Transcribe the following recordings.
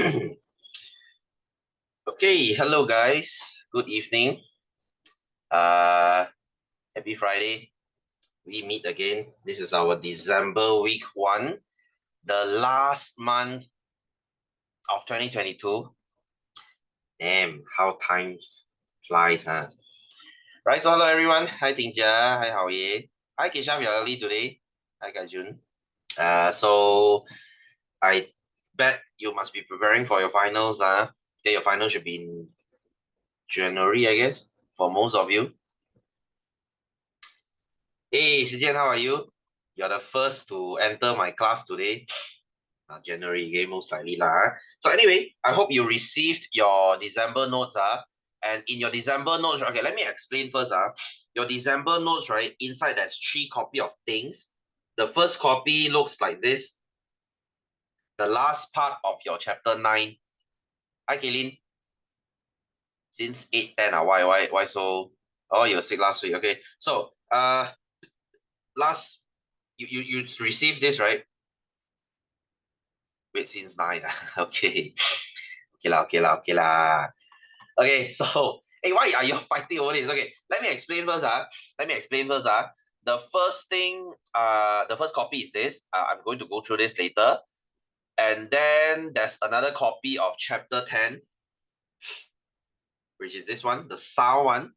Okay, hello guys. Good evening. Uh, Happy Friday. We meet again. This is our December week one, the last month of 2022. Damn, how time flies, huh? Right, so hello everyone. Hi Tingjia. Hi Hao Ye. Hi Keshav, you're early today. Hi Gaijun. So I bet you must be preparing for your finals, huh? Okay, your finals should be in January, I guess, for most of you. Hey, Shijian, how are you? You're the first to enter my class today. January, okay, most likely lah. So anyway, I hope you received your December notes. And in your December notes, okay, let me explain first. Your December notes, right? Inside there's 3 copy of things. The first copy looks like this. The last part of your chapter 9. Hi, Kaylin. Since 8:10, why so? Oh, you were sick last week. Okay. So last you received this, right? Wait, since 9. Okay. Okay lah. Okay, so hey, why are you fighting over this? Okay, let me explain first. The first thing, the first copy is this. I'm going to go through this later. And then there's another copy of chapter 10, which is this one, the sound one.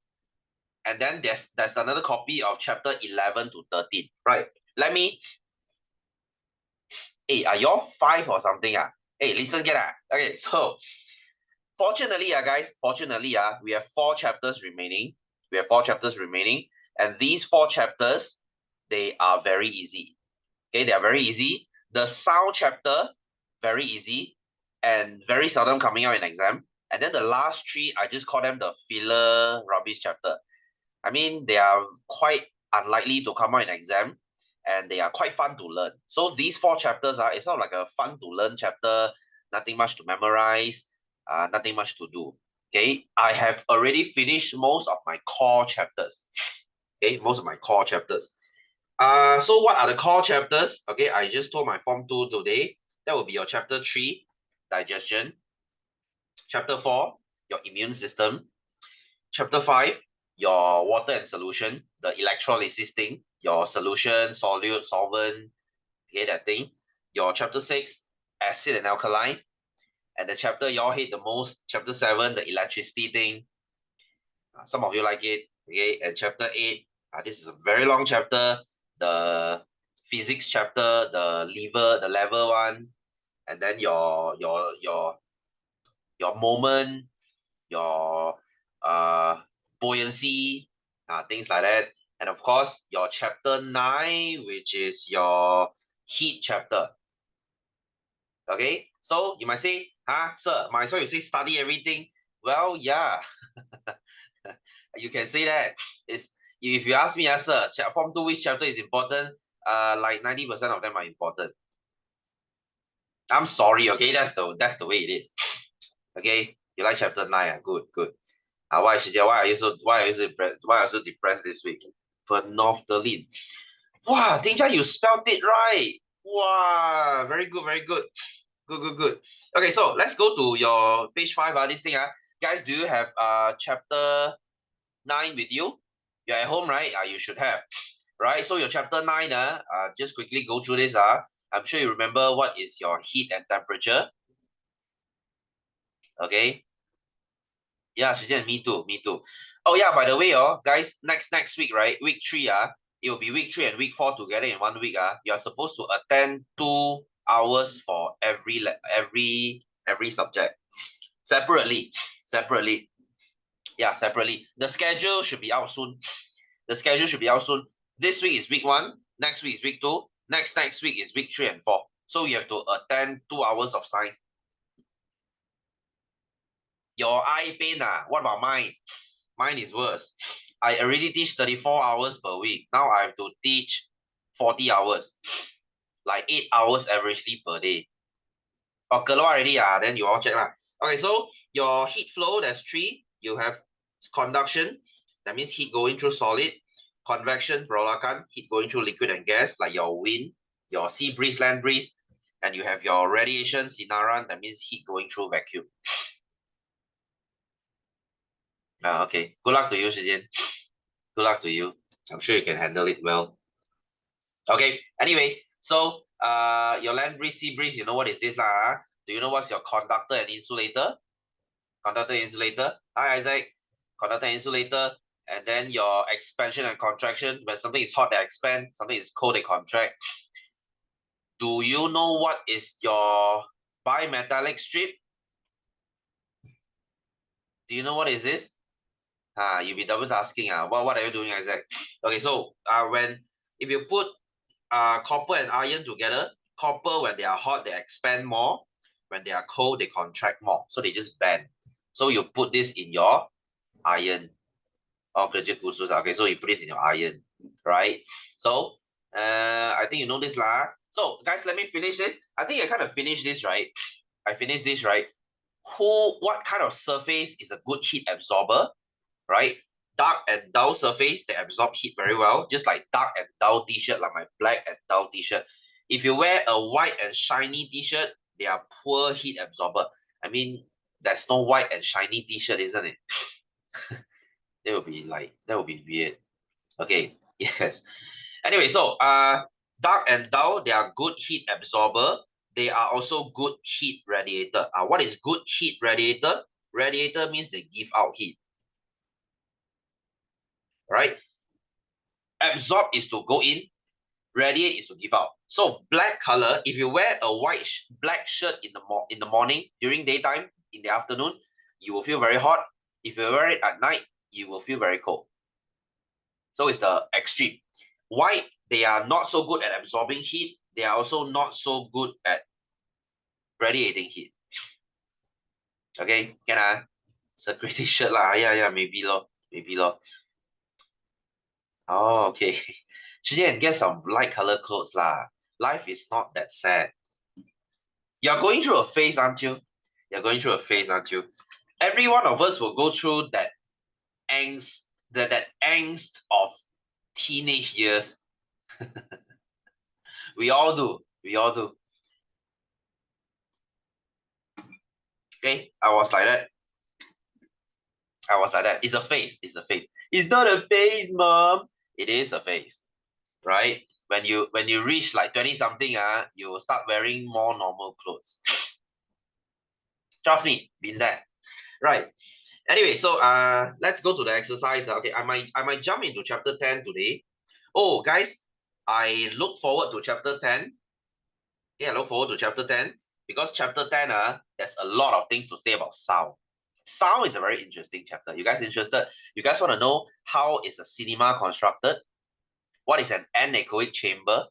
And then there's another copy of chapter 11 to 13. Right. Let me. Hey, are y'all 5 or something? Hey, listen, get Okay, so fortunately, guys, we have 4 chapters remaining. And these 4 chapters, they are very easy. Okay, they are very easy. The sound chapter, very easy, and very seldom coming out in exam. And then the last 3, I just call them the filler rubbish chapter. I mean, they are quite unlikely to come out in exam, and they are quite fun to learn. So these 4 chapters it's not like a fun to learn chapter, nothing much to memorize, nothing much to do. Okay, I have already finished most of my core chapters. Okay, most of my core chapters. So what are the core chapters? Okay, I just told my Form 2 today. That will be your chapter 3, digestion. Chapter 4, your immune system. Chapter 5, your water and solution, the electrolysis thing, your solution, solute, solvent, okay, that thing. Your chapter 6, acid and alkaline. And the chapter y'all hate the most, chapter 7, the electricity thing. Some of you like it, okay. And chapter 8, this is a very long chapter, the physics chapter, the level one, and then your moment, your buoyancy, things like that. And of course, your chapter 9, which is your heat chapter. Okay, so you might say, sir, might as well you say study everything. Well, yeah, you can say that. It's if you ask me, sir, Form 2 which chapter is important? Like 90% of them are important. I'm sorry, okay, that's the way it is. Okay, you like chapter 9, good. Why are you so depressed this week? Phenolphthalein. Wow, Dingja, you spelled it right. Wow, very good. Good. Okay, so let's go to your page 5. This thing. Guys, do you have chapter 9 with you? You're at home, right? You should have. Right? So your chapter 9, just quickly go through this. I'm sure you remember what is your heat and temperature. Okay. Yeah, Shijian, me too. Oh yeah, by the way, guys, next week, right? Week 3, it will be week 3 and week 4 together in 1 week. You are supposed to attend 2 hours for every subject. Separately. Yeah, separately. The schedule should be out soon. This week is week 1, next week is week 2, next week is week 3 and 4. So you have to attend 2 hours of science. Your eye pain, what about mine? Mine is worse. I already teach 34 hours per week. Now I have to teach 40 hours. Like 8 hours averagely per day. Oh, keluar already, then you all check lah. Okay, so your heat flow, there's 3. You have conduction, that means heat going through solid. Convection, perolakan, heat going through liquid and gas, like your wind, your sea breeze, land breeze. and you have your radiation sinaran, that means heat going through vacuum. Okay, good luck to you, Shijian. Good luck to you. I'm sure you can handle it well. Okay, anyway, so your land breeze, sea breeze, you know what is this lah? Do you know what's your conductor and insulator? Conductor, insulator. Hi, Isaac. Conductor, insulator. And then your expansion and contraction. When something is hot, they expand. Something is cold, they contract. Do you know what is your bimetallic strip? Do you know what is this? You'll be double tasking. What are you doing, Isaac? Okay, so if you put copper and iron together, copper, when they are hot, they expand more. When they are cold, they contract more. So they just bend. So you put this in your iron. Okay, so you put this in your iron, right? So I think you know this lah. So guys, let me finish this. I think I kind of finished this, right? I finished this, right? What kind of surface is a good heat absorber, right? Dark and dull surface, they absorb heat very well, just like dark and dull t-shirt, like my black and dull t-shirt. If you wear a white and shiny t-shirt, they are poor heat absorber. I mean, there's no white and shiny t-shirt, isn't it? That would be weird. Okay, yes. Anyway, so dark and dull, they are good heat absorber. They are also good heat radiator. What is good heat radiator? Radiator means they give out heat. Right? Absorb is to go in, radiate is to give out. So black color, if you wear a black shirt in the morning, during daytime, in the afternoon, you will feel very hot. If you wear it at night, you will feel very cold. So it's the extreme. White, they are not so good at absorbing heat. They are also not so good at radiating heat. Okay, can it's a gritty shirt lah. Yeah, maybe lo. Oh, okay. Shijian, get some light color clothes lah. Life is not that sad. You're going through a phase, aren't you? You're going through a phase, aren't you? Every one of us will go through that angst, that angst of teenage years. We all do. We all do. Okay, I was like that. It's a phase. It's a phase. It's not a phase, mom. It is a phase, right? When you reach like 20 something, you start wearing more normal clothes. Trust me, been there. Right. Anyway, so let's go to the exercise. Okay, I might jump into chapter 10 today. Oh, guys, I look forward to chapter 10. Yeah, I look forward to chapter 10 because chapter 10, there's a lot of things to say about sound. Sound is a very interesting chapter. You guys interested? You guys want to know how is a cinema constructed? What is an anechoic chamber?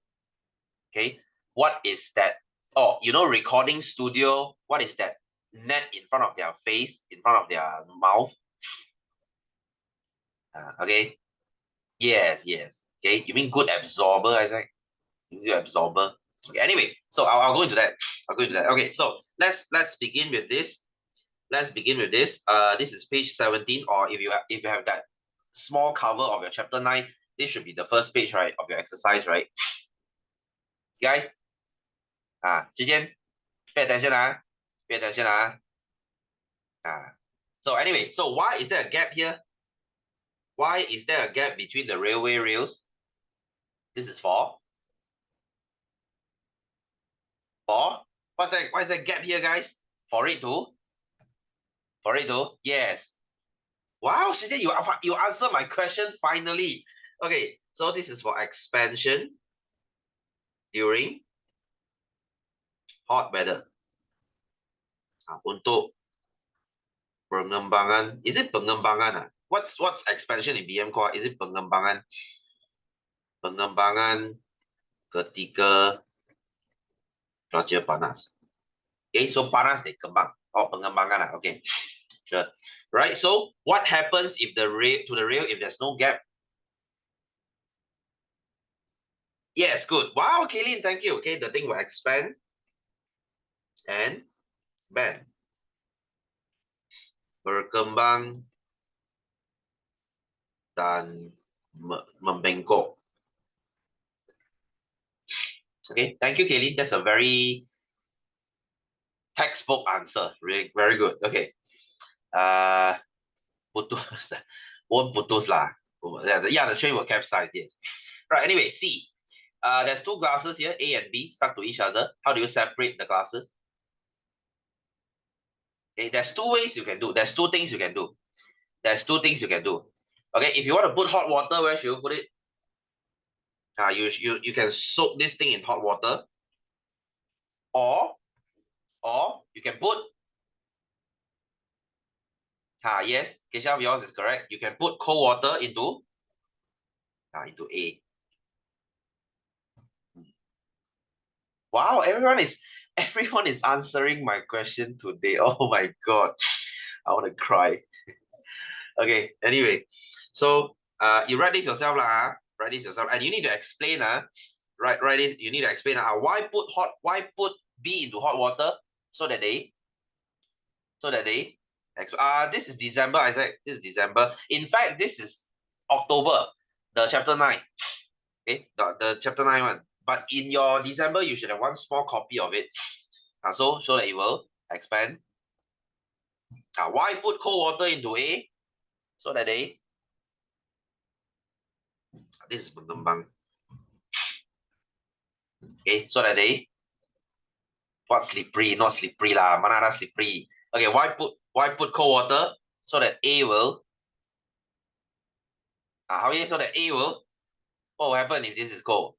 Okay, what is that? Oh, you know, recording studio. What is that net in front of their face, in front of their mouth? Okay. Yes. Okay, you mean good absorber, Isaac? Good absorber. Okay. Anyway, so I'll go into that. Okay. So let's begin with this. Let's begin with this. This is page 17, or if you have that small cover of your chapter 9, this should be the first page, right, of your exercise, right? Guys, Zhijian, pay attention, pay attention, So anyway, so why is there a gap here? Why is there a gap between the railway rails? This is for what's that gap here, guys? For it to yes. Wow, she said you answered my question finally. Okay, so this is for expansion during hot weather. Untuk pengembangan, is it pengembangan? What's expansion in BM called? Is it pengembangan? Pengembangan ketika cuaca panas. Okay, so panas they kembang. Oh, pengembangan. Okay, sure. Right, so what happens if the rail if there's no gap? Yes, good. Wow, Kaylin, thank you. Okay, the thing will expand and bend. Berkembang dan membengkok. Okay, thank you, Kaylin. That's a very Textbook answer. Really, very good. Okay. Putus. Won't putus lah. Yeah, the train will capsize, yes. Right, anyway, C. There's two glasses here, A and B, stuck to each other. How do you separate the glasses? Okay, there's two ways you can do. There's two things you can do. There's two things you can do. Okay, if you want to put hot water, where should you put it? You can soak this thing in hot water, or you can put yes, Keshav, yours is correct. You can put cold water into A. Wow, everyone is answering my question today. Oh my god, I want to cry. Okay, anyway, so you write this yourself lah. Write this yourself, and you need to explain write this. You need to explain why put B into hot water so that they this is December, Isaac. This is December. In fact, this is October, the chapter 9. Okay, the chapter 9 one. But in your December, you should have one small copy of it. So that it will expand. Why put cold water into A? So that they this is Bentembang. Okay, so that they what slippery, not slippery lah, mana slippery. Okay, why put cold water so that A will so that A will what will happen if this is cold?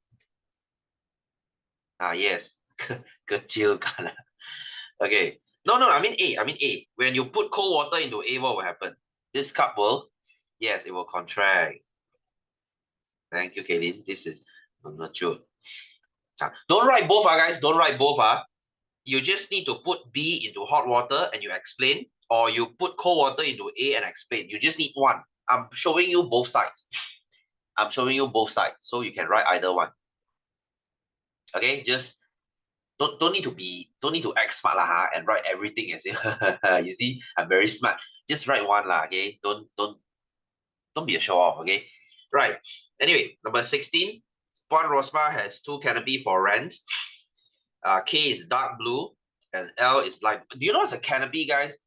Yes. Kecil kan. Okay. No, I mean A. When you put cold water into A, what will happen? This cup will, yes, it will contract. Thank you, Kaylin. This is matured. Don't write both, guys. Don't write both. You just need to put B into hot water and you explain, or you put cold water into A and explain. You just need one. I'm showing you both sides. So you can write either one. Okay, just don't need to act smart lah, and write everything and say you see I'm very smart. Just write one lah, okay? Don't be a show off, okay? Right. Anyway, number 16. Puan Rosmah has two canopy for rent. K is dark blue and L is light. Do you know what's a canopy, guys?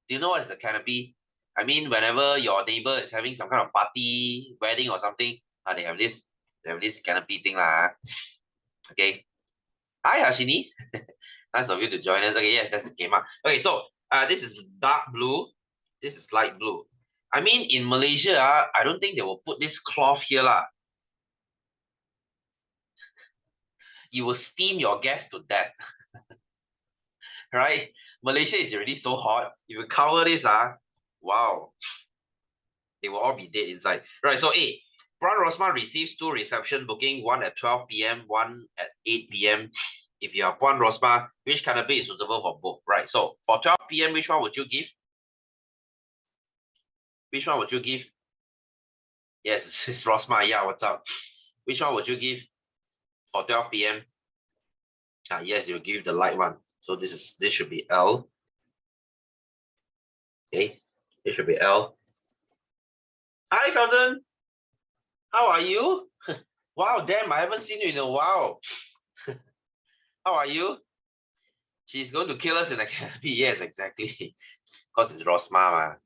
Do you know what is a canopy? I mean, whenever your neighbor is having some kind of party, wedding or something, they have this canopy thing lah. Okay. Hi, Hashini. Nice of you to join us. Okay, yes, that's the game. Okay, so this is dark blue. This is light blue. I mean, in Malaysia, I don't think they will put this cloth here lah. You will steam your guests to death. Right? Malaysia is already so hot. If you cover this, wow. They will all be dead inside. Right, so A. Puan Rosmah receives two reception booking, one at 12 p.m., one at 8 p.m. If you are Puan Rosmah, which canopy is suitable for both? Right, so for 12 p.m., which one would you give? Which one would you give? Yes, it's Rosmah. Yeah, what's up? Which one would you give for 12 p.m.? Yes, you give the light one. So this should be L. Okay, this should be L. Hi, cousin. How are you? Wow, damn, I haven't seen you in a while. How are you? She's going to kill us in the canopy. Yes, exactly. Because it's Rosmah.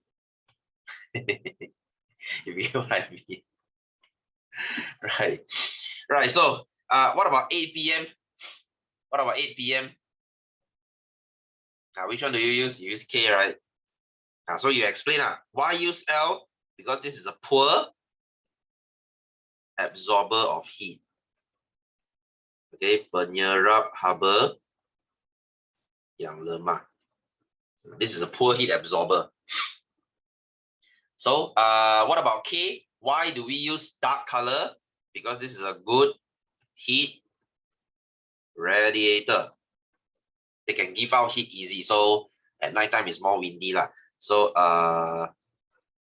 You get what I mean? Right. Right. So what about 8 p.m.? What about 8 p.m.? Which one do you use? You use K, right? So you explain why use L? Because this is a poor absorber of heat. Okay, penyerap haba yang lemah. This is a poor heat absorber. So what about K? Why do we use dark color? Because this is a good heat radiator. They can give out heat easy. So at night time it's more windy lah. So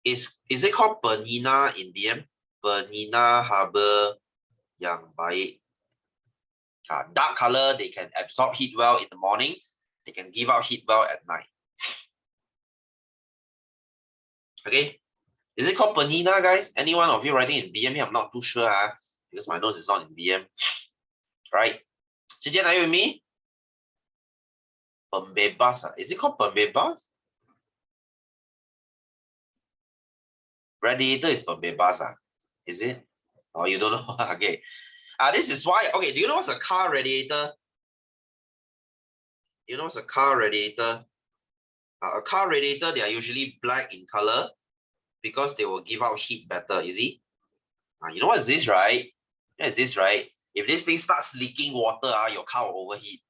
is it called penina in BM? Penina haba yang baik. Dark color, they can absorb heat well in the morning. They can give out heat well at night. Okay. Is it called penina, guys? Any one of you writing in BM here? I'm not too sure because my nose is not in BM. Right. Zhijian, are you with me? Pembebas. Is it called pembebas? Radiator is pembebas. Is it? Oh, you don't know? Okay. This is why. Okay, do you know what's a car radiator? You know what's a car radiator? A car radiator, they are usually black in color because they will give out heat better, you see? You know what is this, right? What is this, right? If this thing starts leaking water, your car will overheat.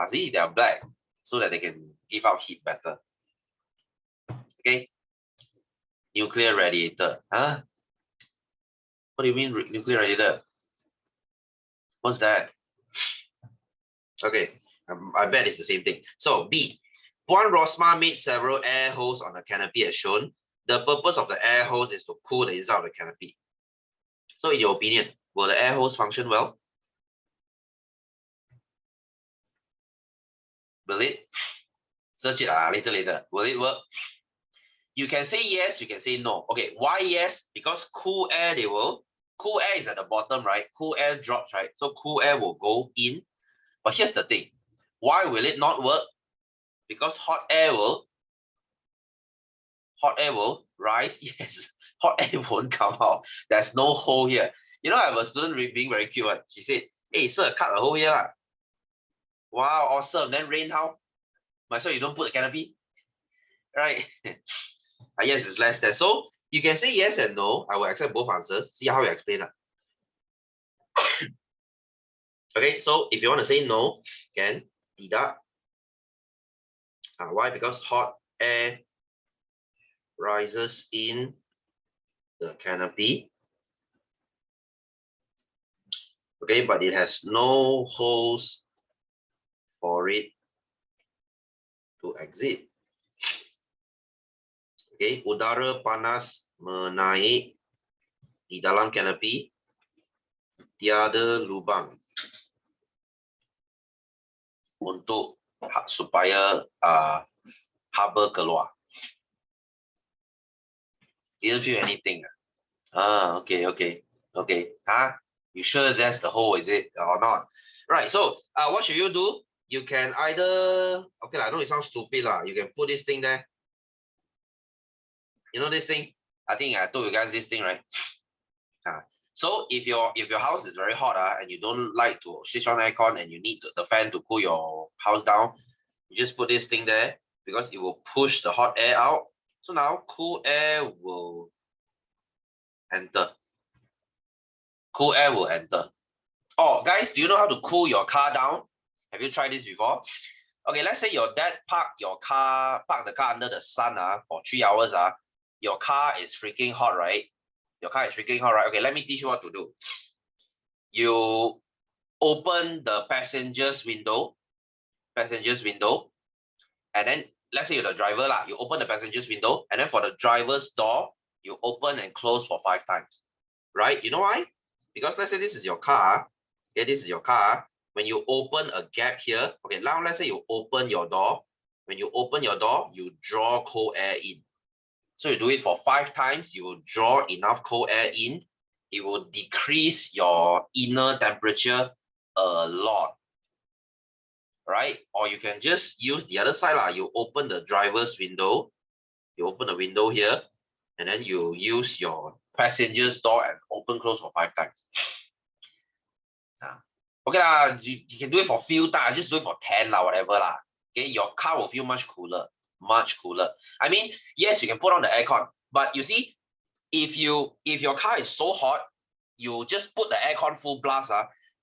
See, they are black so that they can give out heat better. Okay? Nuclear radiator. Huh? What do you mean nuclear radiator? What's that? Okay, I bet it's the same thing. So B, Juan Rosma made several air holes on the canopy as shown. The purpose of the air holes is to cool the inside of the canopy. So in your opinion, will the air holes function well? Will it? Search it later. Will it work? You can say yes, you can say no. Okay, why yes? Because cool air, cool air is at the bottom, right? Cool air drops, right? So cool air will go in. But here's the thing. Why will it not work? Because hot air will rise. Yes, hot air won't come out. There's no hole here. You know, I have a student being very cute. She said, hey, sir, cut a hole here. Wow, awesome. Then rain how? Might as well you don't put the canopy. Right? Yes, it's less than. So you can say yes and no. I will accept both answers. See how you explain that. Okay, so if you want to say no, can deduct. Why? Because hot air rises in the canopy. Okay, but it has no holes for it to exit. Okay, udara panas menaik di dalam canopy, tiada lubang untuk supaya haba keluar. Didn't feel anything. Okay. You sure that's the hole, is it, or not? Right, so what should you do? You can either, okay, I know it sounds stupid, you can put this thing there. You know this thing? I think I told you guys this thing, right? So if your house is very hot and you don't like to switch on aircon and you need the fan to cool your house down, you just put this thing there because it will push the hot air out. So now cool air will enter. Cool air will enter. Oh, guys, do you know how to cool your car down? Have you tried this before? Okay, let's say your dad parked the car under the sun for 3 hours. Your car is freaking hot, right? Your car is freaking hot, right? Okay, let me teach you what to do. You open the passenger's window, and then let's say you're the driver, you open the passenger's window, and then for the driver's door, you open and close for 5 times, right? You know why? Because let's say this is your car. Okay, this is your car. When you open a gap here, okay, now let's say you open your door. When you open your door, you draw cold air in. So you do it for 5 times, you will draw enough cold air in. It will decrease your inner temperature a lot, right? Or you can just use the other side. You open the driver's window, you open the window here, and then you use your passenger's door and open close for 5 times. Okay you can do it for few times, just do it for 10 whatever Okay, your car will feel much cooler. I mean, yes, you can put on the aircon, but you see, if your car is so hot, you just put the aircon full blast,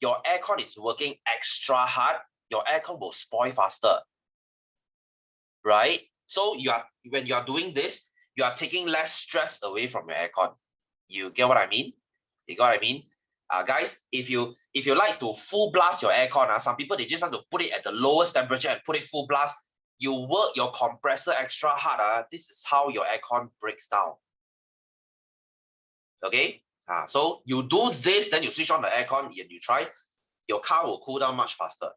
your aircon is working extra hard, your aircon will spoil faster, right? So when you are doing this, you are taking less stress away from your aircon. You get what I mean? Guys, if you like to full blast your aircon, some people, they just want to put it at the lowest temperature and put it full blast. You work your compressor extra hard. This is how your aircon breaks down. Okay, so you do this, then you switch on the aircon and you try, your car will cool down much faster.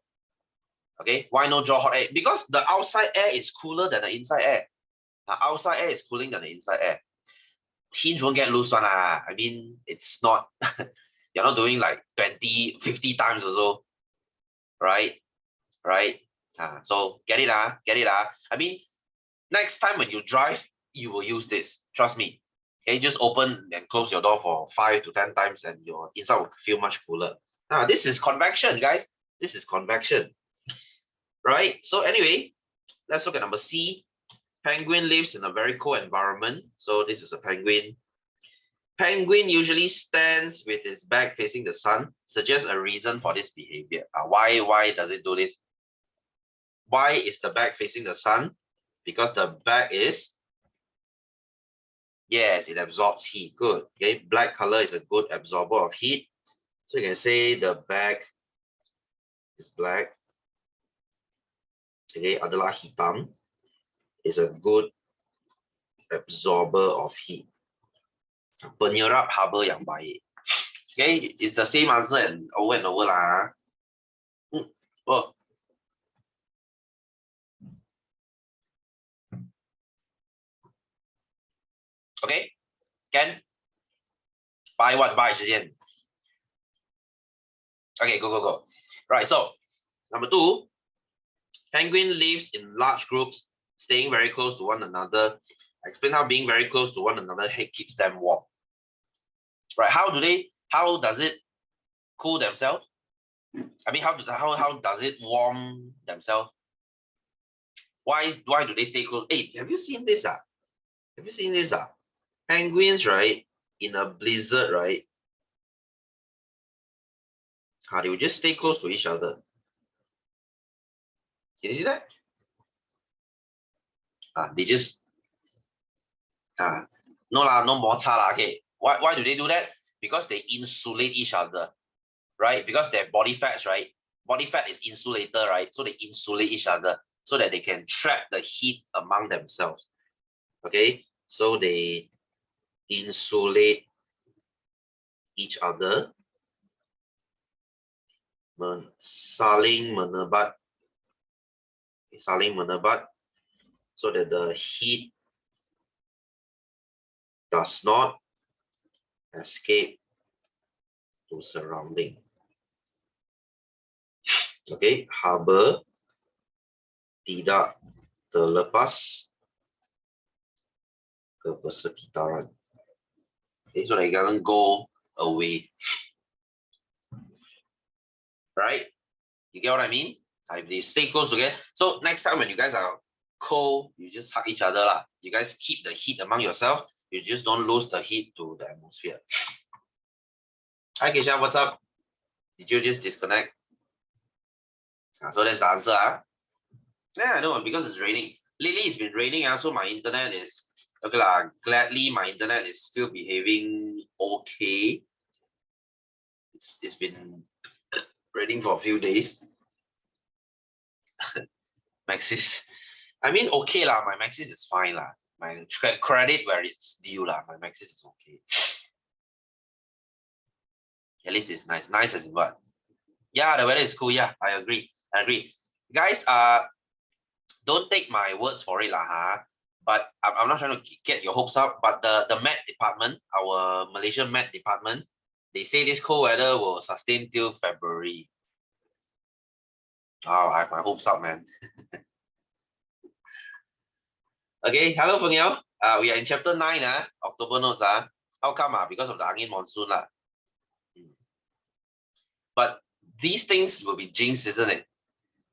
Okay, why no draw hot air? Because the outside air is cooler than the inside air. The outside air is cooling than the inside air. Hinge won't get loose one. I mean, it's not, you're not doing like 20, 50 times or so, right? So get it, get it. I mean, next time when you drive, you will use this. Trust me. Okay, just open and close your door for 5 to 10 times and your inside will feel much cooler. Now, this is convection, guys. This is convection. Right? So anyway, let's look at number C. Penguin lives in a very cold environment. So this is a penguin. Penguin usually stands with its back facing the sun. Suggests a reason for this behavior. Why does it do this? Why is the back facing the sun? Because the back is, yes, it absorbs heat. Good. Okay, black color is a good absorber of heat. So you can say the back is black. Okay, adalah hitam is a good absorber of heat. Penyerap haba yang baik. Okay, it's the same answer and over lah. Oh. Okay, can buy what buy 时间. Okay, go. Right, so number 2, penguin lives in large groups, staying very close to one another. Explain how being very close to one another keeps them warm. Right, how does it cool themselves? I mean, how does it warm themselves? Why do they stay close? Hey, have you seen this? Have you seen this? Penguins, right, in a blizzard, right? They will just stay close to each other. Can you see that? They just no more lah. Okay, why do they do that? Because they insulate each other, right? Because they have body fats, right? Body fat is insulator, right? So they insulate each other so that they can trap the heat among themselves. Okay, so they insulate each other. Saling menebat, so that the heat does not escape to surrounding. Okay, haba tidak terlepas ke persekitaran. Okay, so they doesn't go away. Right? You get what I mean? If they stay close together. So next time when you guys are cold, you just hug each other lah. You guys keep the heat among yourself. You just don't lose the heat to the atmosphere. Hi Kesha, what's up? Did you just disconnect? So that's the answer. Yeah, I know, because it's raining. Lately it's been raining, so my internet is okay lah. Gladly my internet is still behaving okay. It's been raining for a few days. Maxis, I mean okay lah. My Maxis is fine lah. My credit where it's due lah. My Maxis is okay. At least it's nice. Nice as in what? Yeah, the weather is cool. Yeah, I agree. Guys, don't take my words for it lah, but I'm not trying to get your hopes up. But the Met department, our Malaysian Met department, they say this cold weather will sustain till February. Oh, I have my hopes up, man. Okay, hello Feng Yao. We are in chapter 9, October notes. How come? Because of the Angin monsoon lah. But these things will be jinxed, isn't it?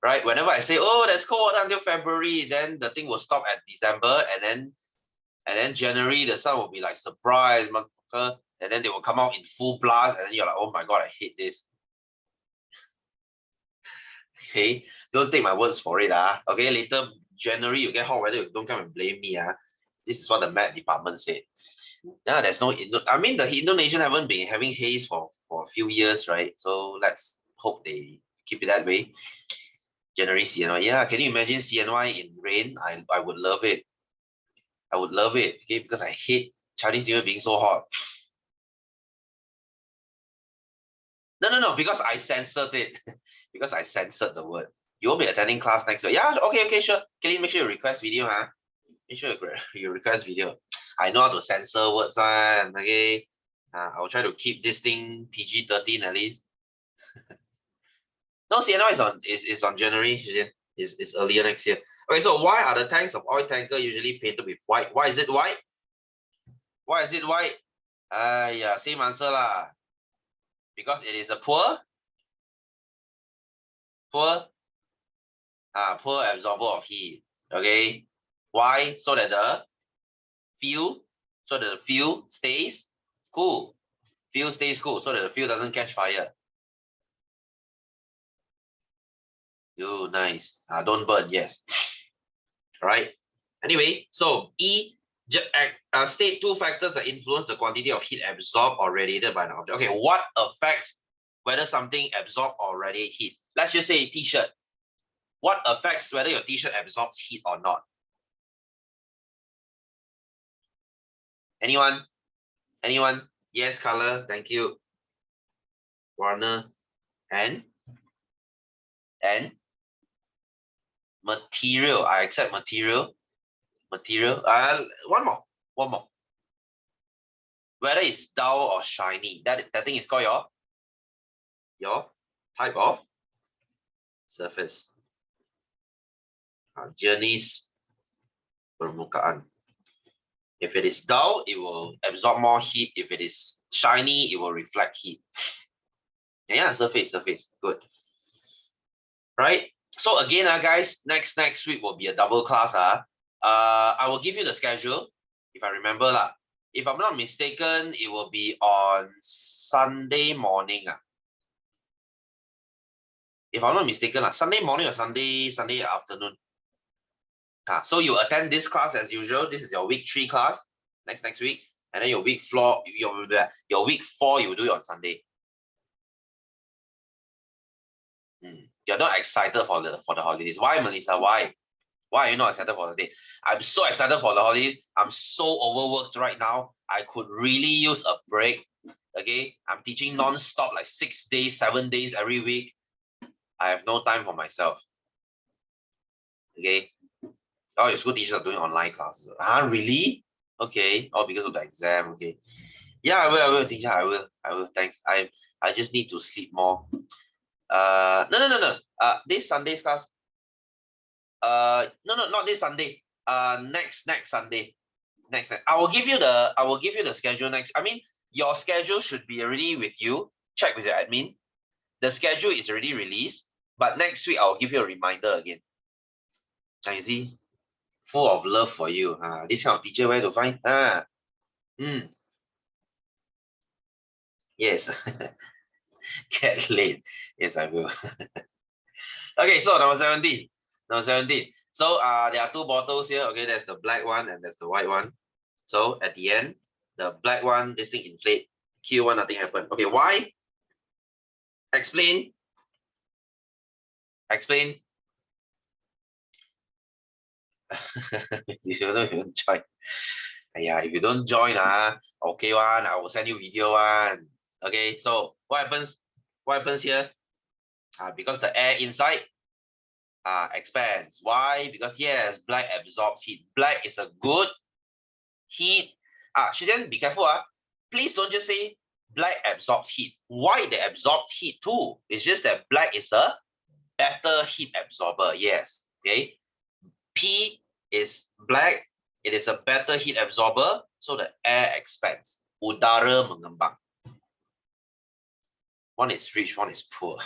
Right? Whenever I say, oh, that's cold until February, then the thing will stop at December, and then January the sun will be like surprise, motherfucker, and then they will come out in full blast, and then you're like, oh my god, I hate this. Okay, don't take my words for it. Okay, later January you get hot weather, you don't come and blame me. This is what the Met department said. Yeah, there's no. I mean, the Indonesian haven't been having haze for a few years, right? So let's hope they keep it that way. January CNY. Yeah, can you imagine CNY in rain? I would love it. I would love it. Okay, because I hate Chinese New Year being so hot. No, because I censored it. Because I censored the word. You won't be attending class next week. Yeah, okay, sure. Can you make sure you request video, Make sure you request video. I know how to censor words, okay. I'll try to keep this thing PG-13 at least. No, CNY is on January. Is earlier next year. Okay, so why are the tanks of oil tanker usually painted with white? Why is it white? Why is it white? Yeah, same answer lah. Because it is a poor absorber of heat. Okay. Why? So that the fuel stays cool. Fuel stays cool so that the fuel doesn't catch fire. Oh, nice. Don't burn, yes. All right. Anyway, so state two factors that influence the quantity of heat absorbed or radiated by an object. Okay, what affects whether something absorbs or radiates heat? Let's just say t-shirt. What affects whether your t-shirt absorbs heat or not? Anyone? Anyone? Yes, color. Thank you. Warner. And material. I accept material. Material. One more. Whether it's dull or shiny. That thing is called your type of surface. Jenis permukaan. If it is dull, it will absorb more heat. If it is shiny, it will reflect heat. Yeah, surface. Good. Right? So again, guys, next week will be a double class. I will give you the schedule, if I remember lah. If I'm not mistaken, it will be on Sunday morning. If I'm not mistaken, Sunday morning or Sunday afternoon. So you attend this class as usual. This is your week 3 class next week, and then your week 4, your week 4, you do it on Sunday. You're not excited for the holidays. Why, Melissa? Why? Why are you not excited for the day? I'm so excited for the holidays. I'm so overworked right now. I could really use a break. Okay, I'm teaching non-stop like 6 days, 7 days every week. I have no time for myself. Okay. All your school teachers are doing online classes. Really? Okay. Oh, because of the exam. Okay. Yeah, I will, teacher. I will. Thanks. I just need to sleep more. No. This Sunday's class. No, not this Sunday. Next Sunday. I will give you the schedule next. I mean, your schedule should be already with you. Check with your admin. The schedule is already released, but next week I'll give you a reminder again. And you see, full of love for you. This kind of teacher, where to find? Yes. Get late. Yes, I will. Okay, so number 17. So there are 2 bottles here. Okay, there's the black one and there's the white one. So at the end, the black one, this thing inflate. Q1, nothing happened. Okay, why? Explain. You don't join. Yeah, if you don't join, okay one, I will send you video one. Okay, so what happens? What happens here? Because the air inside expands. Why? Because yes, black absorbs heat. Black is a good heat. Shidan, be careful. Please don't just say black absorbs heat. White that absorbs heat too. It's just that black is a better heat absorber. Yes. Okay. P is black. It is a better heat absorber, so the air expands. Udara mengembang. One is rich, one is poor.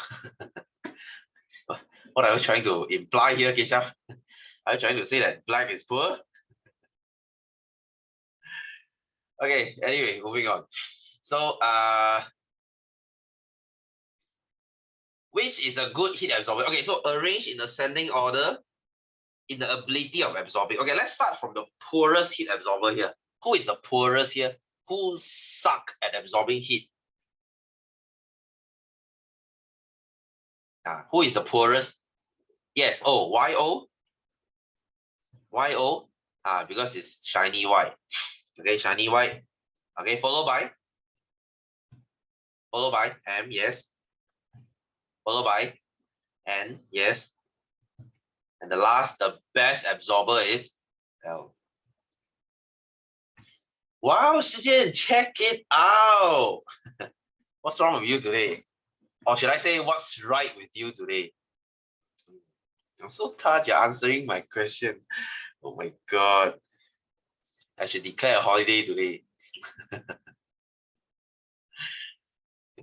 What are you trying to imply here, Keshav? Are you trying to say that black is poor? Okay, anyway, moving on. So, which is a good heat absorber? Okay, so arrange in ascending order in the ability of absorbing. Okay, let's start from the poorest heat absorber here. Who is the poorest here? Who suck at absorbing heat? Who is the poorest? Yes, why O? Why O? Because it's shiny white. Okay, shiny white. Okay, followed by M, yes. Followed by N, yes. And the last, the best absorber is L. Wow, Shijian, check it out. What's wrong with you today? Or should I say, what's right with you today? I'm so touched you're answering my question. Oh my God. I should declare a holiday today.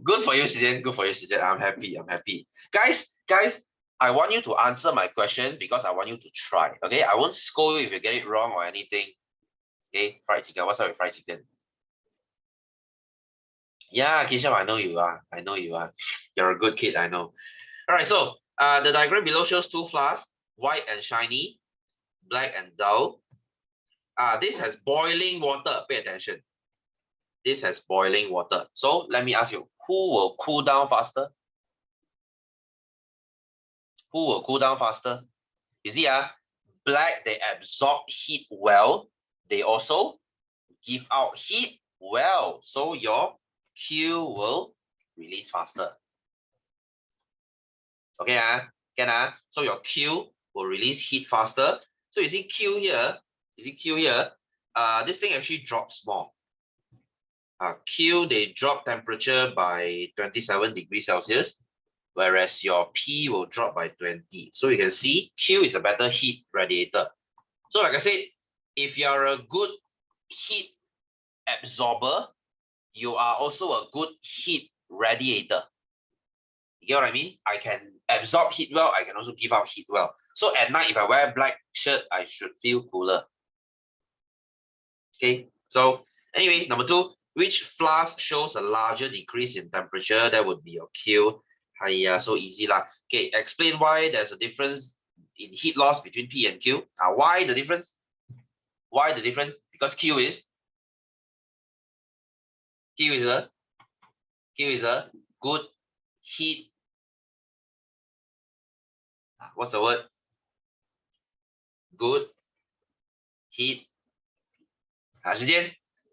Good for you, Shijen. Good for you, Shijen. I'm happy. I'm happy. Guys, I want you to answer my question because I want you to try. Okay, I won't scold you if you get it wrong or anything. Okay, fried chicken. What's up with fried chicken? Yeah, Kisha, I know you are. I know you are. You're a good kid, I know. All right, so the diagram below shows two flasks, white and shiny, black and dull. This has boiling water. Pay attention. This has boiling water. So let me ask you, who will cool down faster? Who will cool down faster? You see, black, they absorb heat well. They also give out heat well. So your Q will release faster. Okay, can so your Q will release heat faster. So you see Q here, this thing actually drops more. Q, they drop temperature by 27 degrees Celsius, whereas your P will drop by 20. So you can see Q is a better heat radiator. So like I said, if you're a good heat absorber, you are also a good heat radiator. You get what I mean? I can absorb heat well, I can also give out heat well. So at night, if I wear black shirt, I should feel cooler. Okay, so anyway, number two, which flask shows a larger decrease in temperature? That would be your Q. Hiya, so easy lah. Okay, explain why there's a difference in heat loss between P and Q. Why the difference? Why the difference? Because Q is a good heat. What's the word? Good heat.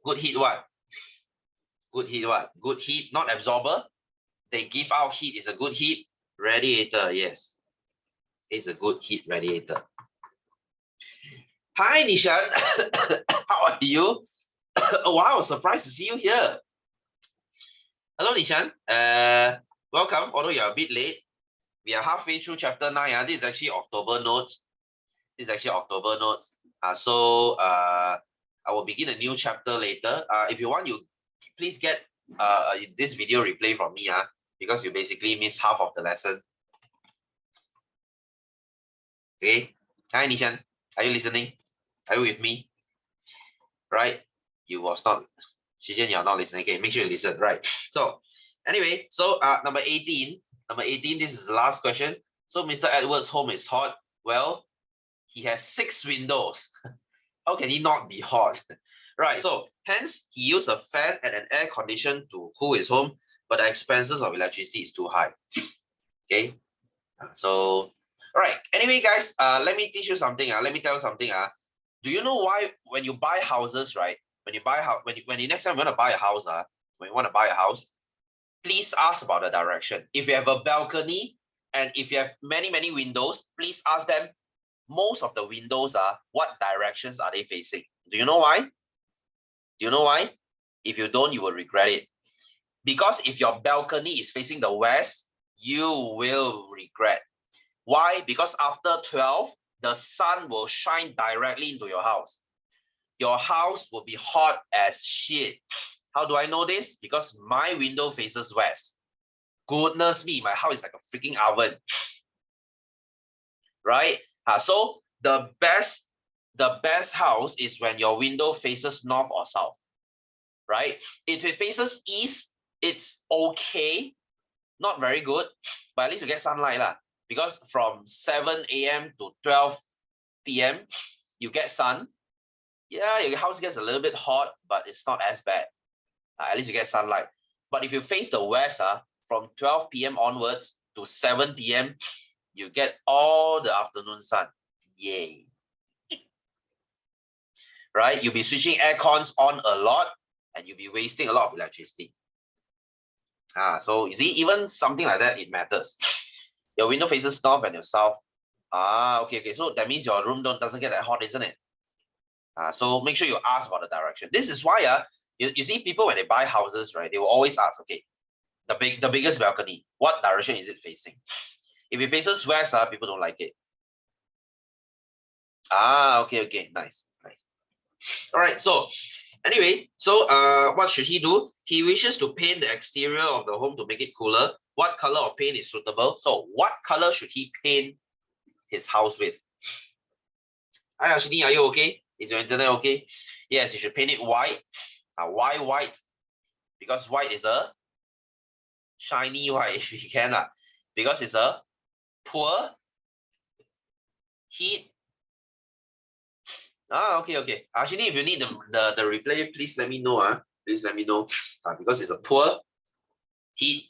Good heat what? Good heat what? Good heat, not absorber. They give out heat is a good heat radiator. Yes, it's a good heat radiator. Hi, Nishan. How are you? Wow, surprised to see you here. Hello, Nishan. Welcome. Although you're a bit late, we are halfway through chapter 9. This is actually October notes. So I will begin a new chapter later. If you want, you please get this video replay from me, because you basically missed half of the lesson. Okay. Hi, Nishan. Are you listening? Are you with me? Right? You was not. Shijian, you're not listening. Okay, make sure you listen. Right. So anyway, so number 18. This is the last question. So Mr. Edward's home is hot. Well, he has 6 windows. How can he not be hot? Right. So hence he used a fan and an air condition to cool his home, but the expenses of electricity is too high. Okay. So all right. Anyway, guys, let me teach you something. Let me tell you something. Do you know why when you buy houses, right? When you next time you want to buy a house, when you want to buy a house, please ask about the direction. If you have a balcony and if you have many windows, please ask them. Most of the windows what directions are they facing? Do you know why? If you don't, you will regret it. Because if your balcony is facing the west, you will regret. Why? Because after 12, the sun will shine directly into your house. Your house will be hot as shit. How do I know this? Because my window faces west. Goodness me, my house is like a freaking oven. Right? So the best house is when your window faces north or south. Right? If it faces east, it's okay. Not very good, but at least you get sunlight lah. Because from 7 a.m. to 12 p.m., you get sun. Yeah, your house gets a little bit hot, but it's not as bad. At least you get sunlight. But if you face the west, from 12 p.m. onwards to 7 p.m., you get all the afternoon sun. Yay. Right? You'll be switching air cons on a lot, and you'll be wasting a lot of electricity. So you see, even something like that, it matters. Your window faces north and your south. Okay. So that means your room doesn't get that hot, isn't it? So make sure you ask about the direction. This is why you see people when they buy houses, right? They will always ask, okay, the biggest balcony, what direction is it facing? If it faces west, people don't like it. Ah, okay, nice. All right, so anyway, so what should he do? He wishes to paint the exterior of the home to make it cooler. What color of paint is suitable? So what color should he paint his house with? Hi Ashini, are you okay? Is your internet okay? Yes, you should paint it white. Why white? Because white is a shiny white, if you can. Because it's a poor heat. Okay. Ashini, if you need the replay, please let me know. Please let me know. Because it's a poor heat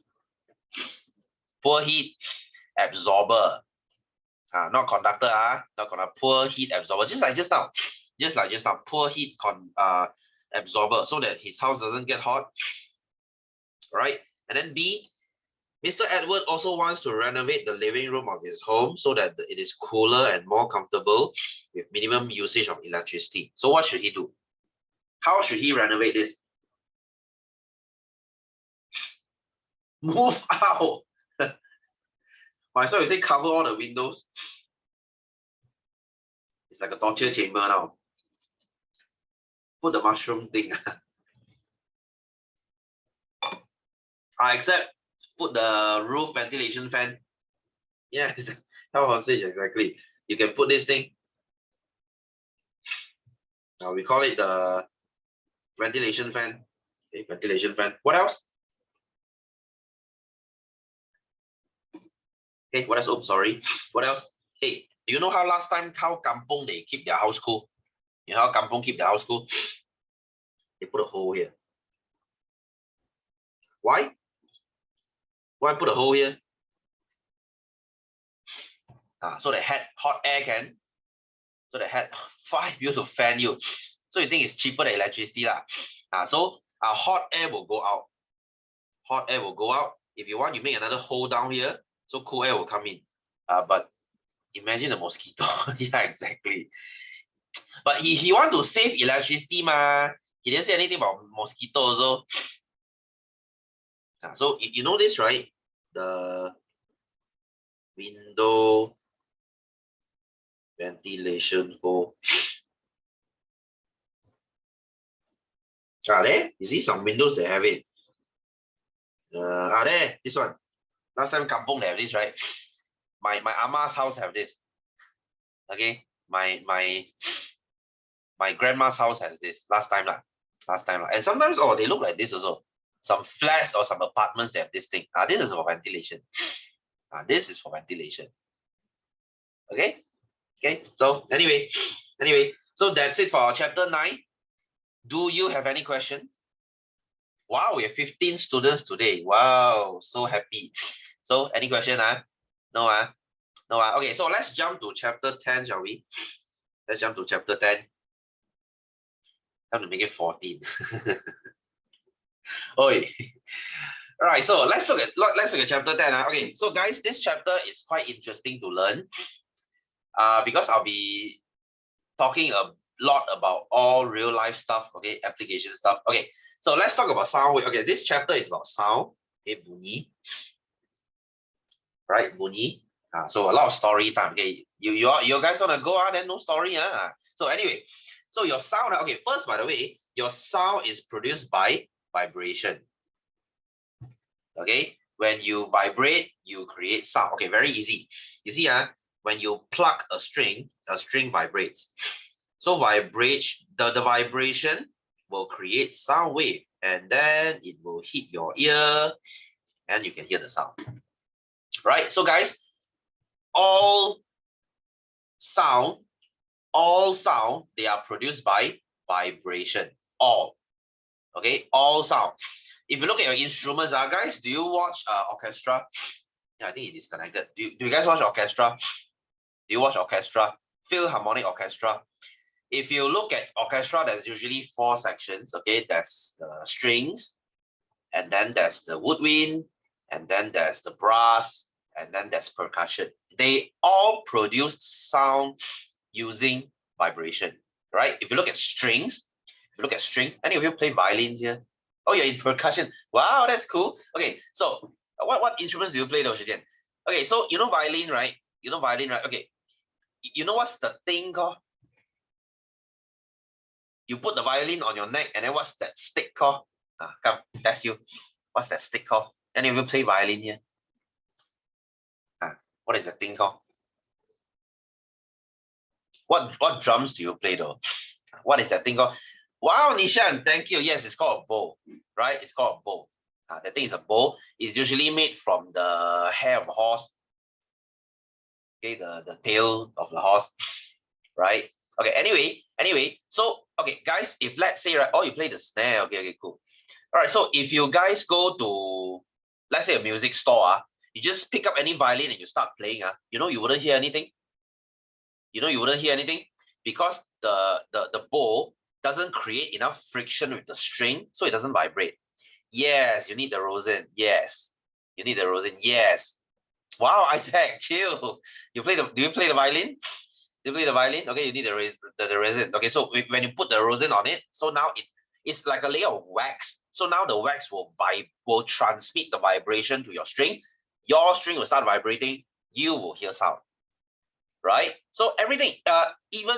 absorber. Not conductor, not conductor, poor heat absorber. Just like just now, poor heat absorber, so that his house doesn't get hot. Right? And then B, Mr. Edward also wants to renovate the living room of his home so that it is cooler and more comfortable with minimum usage of electricity. So what should he do? How should he renovate this? Move out. Might as well you say cover all the windows. It's like a torture chamber now. Put the mushroom thing. Except put the roof ventilation fan. Yes, how hostage exactly. You can put this thing. We call it the ventilation fan. Okay, ventilation fan. What else? Hey, what else? Oh, sorry. What else? Hey, do you know how last time how kampung they keep their house cool? You know how kampung keep their house cool? They put a hole here. Why? Why put a hole here? So the hot air can. So the five you to fan you. So you think it's cheaper than electricity lah? So hot air will go out. Hot air will go out. If you want, you make another hole down here, so cool air will come in. But imagine the mosquito. Yeah, exactly. But he want to save electricity, ma. He didn't say anything about mosquitoes. So you know this, right? The window ventilation hole. There, you see some windows they have it. There, this one. Last time kampung they have this, right? My Ama's house have this. Okay, my grandma's house has this last time lah. And sometimes they look like this also. Some flats or some apartments they have this thing. This is for ventilation. This is for ventilation. Okay. So anyway, so that's it for our chapter 9. Do you have any questions? Wow, we have 15 students today. Wow, so happy. So any question? No. Okay, so let's jump to chapter 10, shall we? Let's jump to chapter 10. Time to make it 14. Oi. All right, so let's look at chapter 10. Okay, so guys, this chapter is quite interesting to learn. Because I'll be talking a lot about all real life stuff, okay, application stuff. Okay, so let's talk about sound wave. Okay, this chapter is about sound, okay, bunyi. Right, bunyi. So a lot of story time. Okay, you guys wanna go then no story. So anyway, so your sound, okay, first by the way, your sound is produced by vibration. Okay, when you vibrate, you create sound. Okay, very easy. You see, when you pluck a string vibrates. So the vibration will create sound wave, and then it will hit your ear, and you can hear the sound. Right? So guys, all sound, they are produced by vibration. All. Okay, all sound. If you look at your instruments, guys, do you watch orchestra? Yeah, I think it is disconnected. Do you guys watch orchestra? Do you watch orchestra? Philharmonic orchestra. If you look at orchestra, there's usually 4 sections. Okay, there's the strings, and then there's the woodwind, and then there's the brass, and then there's percussion. They all produce sound using vibration, right? If you look at strings, any of you play violins here? Oh, you're in percussion. Wow, that's cool. Okay, so what instruments do you play though, Shijian? Okay, so you know violin, right? Okay, you know what's the thing called? You put the violin on your neck, and then what's that stick called? Come, that's you. What's that stick called? Any of you play violin here? What is that thing called? What drums do you play though? What is that thing called? Wow, Nishan, thank you. Yes, it's called a bow, right? It's called a bow. That thing is a bow. It's usually made from the hair of a horse. Okay, the tail of the horse, right? Okay, anyway, so okay, guys, if let's say, right, oh, you play the snare, okay, cool. All right, so if you guys go to, let's say, a music store, you just pick up any violin and you start playing, you wouldn't hear anything. You wouldn't hear anything because the bow doesn't create enough friction with the string, so it doesn't vibrate. Yes, you need the rosin. Yes, you need the rosin. Yes. Wow, Isaac, chill. Do you play the violin? Do you play the violin? Okay, you need the resin. Okay, so when you put the rosin on it, so now it's like a layer of wax. So now the wax will transmit the vibration to your string. Your string will start vibrating. You will hear sound. Right? So everything, even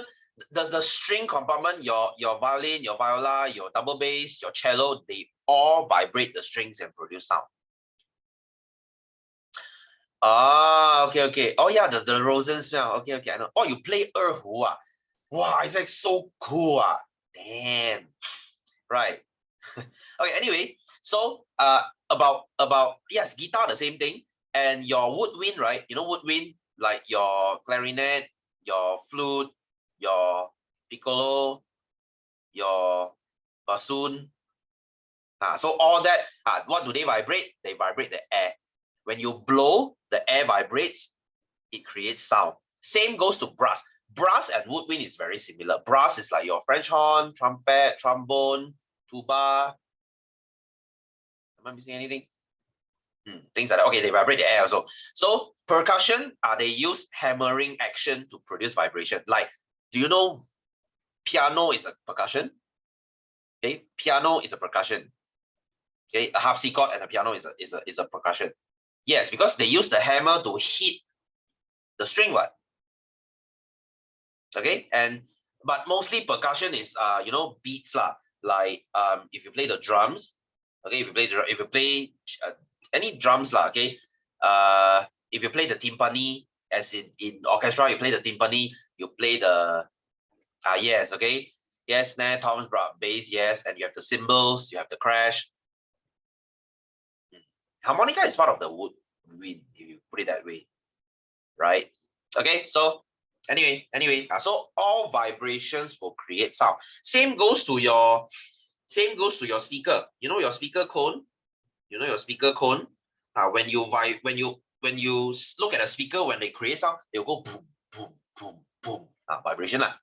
the string compartment, your violin, your viola, your double bass, your cello, they all vibrate the strings and produce sound. Okay. Oh yeah, the rosin smell. Okay, I know. Oh, you play erhu. Wow, it's like so cool. Damn. Right. Okay, anyway, so about yes, guitar the same thing. And your woodwind, right? You know woodwind, like your clarinet, your flute, your piccolo, your bassoon. So all that, what do they vibrate? They vibrate the air. When you blow, the air vibrates, it creates sound. Same goes to brass. Brass and woodwind is very similar. Brass is like your French horn, trumpet, trombone, tuba. Am I missing anything? Things like that. Okay, they vibrate the air also. So percussion, they use hammering action to produce vibration. Like, do you know piano is a percussion? Okay, piano is a percussion. Okay, a harpsichord and a piano is a percussion. Yes, because they use the hammer to hit the string, what? Okay, but mostly percussion is beats lah. Like if you play the drums, okay, if you play any drums lah, okay, if you play the timpani, as in orchestra, you play the timpani, you play the yes, okay, yes, snare, toms, bass, yes, and you have the cymbals, you have the crash. Harmonica is part of the woodwind, if you put it that way, right? Okay, so anyway, so all vibrations will create sound. Same goes to your speaker. You know your speaker cone. When you look at a speaker, when they create sound, they'll go boom, boom, boom, boom. Vibration lah.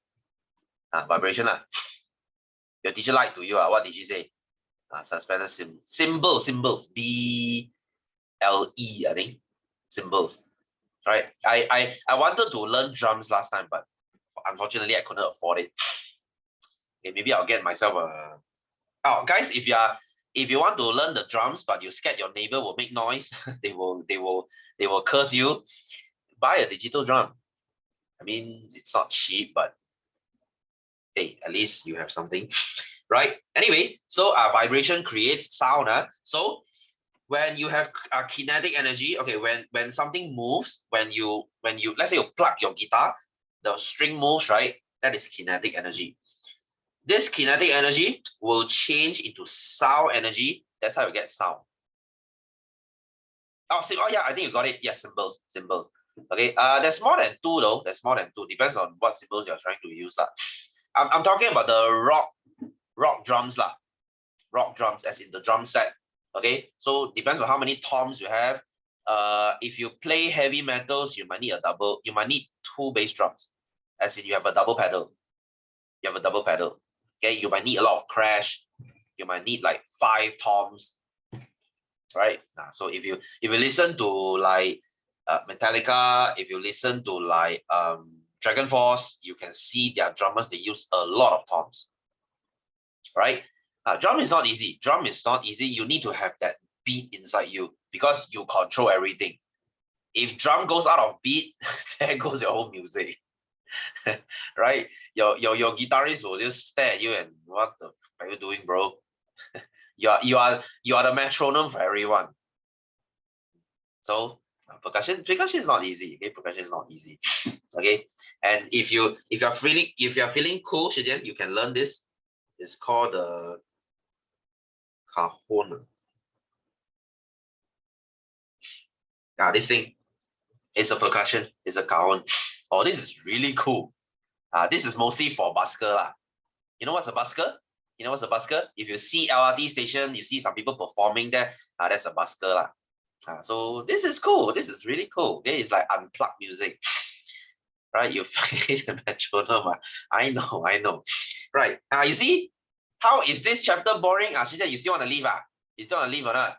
Vibration lah. Your teacher lied to you. What did she say? Suspended symbols. BLE, I think. Symbols. Right. I wanted to learn drums last time, but unfortunately I couldn't afford it. Okay, maybe I'll get myself a. Oh, guys, if you want to learn the drums, but you're scared your neighbor will make noise, they will curse you. Buy a digital drum. I mean, it's not cheap, but hey, at least you have something, right? Anyway, so vibration creates sound. So when you have kinetic energy, okay, when something moves, when you let's say you plug your guitar, the string moves, right? That is kinetic energy. This kinetic energy will change into sound energy. That's how you get sound. Oh, yeah, I think you got it. Yes, symbols. Okay, there's more than two though. There's more than two. Depends on what symbols you're trying to use lah. I'm talking about the rock drums lah. Rock drums, as in the drum set. Okay, so depends on how many toms you have. If you play heavy metals, you might need two bass drums, as in you have a double pedal. Okay, you might need a lot of crash. You might need like 5 toms, right? So if you listen to like Metallica, if you listen to like Dragon Force, you can see their drummers, they use a lot of toms, right? Drum is not easy. You need to have that beat inside you because you control everything. If drum goes out of beat, there goes your whole music. right? Your guitarist will just stare at you and what the f are you doing, bro? you are the metronome for everyone. So percussion is not easy. Okay, percussion is not easy. Okay, and if you're feeling cool, Shijian, you can learn this. It's called the cajon. This thing is a percussion. It's a cajon. Oh, this is really cool. This is mostly for busker lah. You know what's a busker? You know what's a busker? If you see LRT station, you see some people performing there. That's a busker lah. So this is cool. This is really cool. Okay, it's like unplugged music, right? You play the metronome. I know. Right. You see, how is this chapter boring? She said, you still want to leave? You still want to leave or not?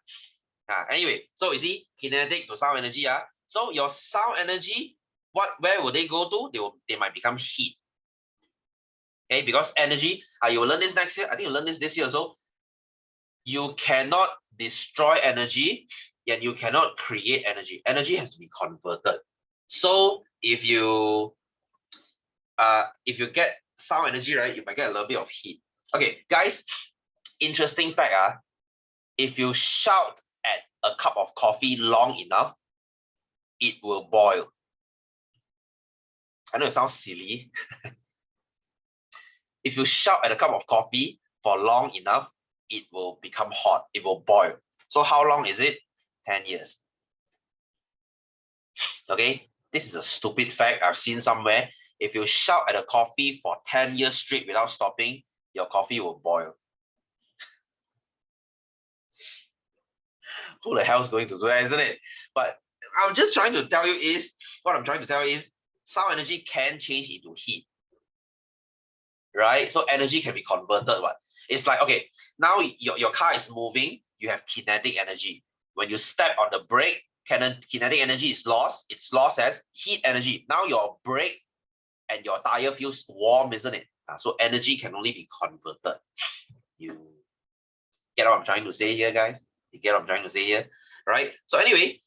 Anyway, so you see, kinetic to sound energy. So your sound energy, where will they go to? They might become heat. Okay, because energy, you will learn this next year. I think you'll learn this year also. You cannot destroy energy, and you cannot create energy. Energy has to be converted. So if you get sound energy, right, you might get a little bit of heat. Okay, guys, interesting fact. If you shout at a cup of coffee long enough, it will boil. I know it sounds silly. If you shout at a cup of coffee for long enough, it will become hot. It will boil. So how long is it? 10 years. Okay, this is a stupid fact I've seen somewhere. If you shout at a coffee for 10 years straight without stopping, your coffee will boil. Who the hell is going to do that, isn't it? But I'm just trying to tell you is, sound energy can change into heat. Right? So energy can be converted. It's like, okay, now your car is moving, you have kinetic energy. When you step on the brake, kinetic energy is lost. It's lost as heat energy. Now your brake and your tire feels warm, isn't it? So energy can only be converted. You get what I'm trying to say here, guys? You get what I'm trying to say here? Right? So anyway,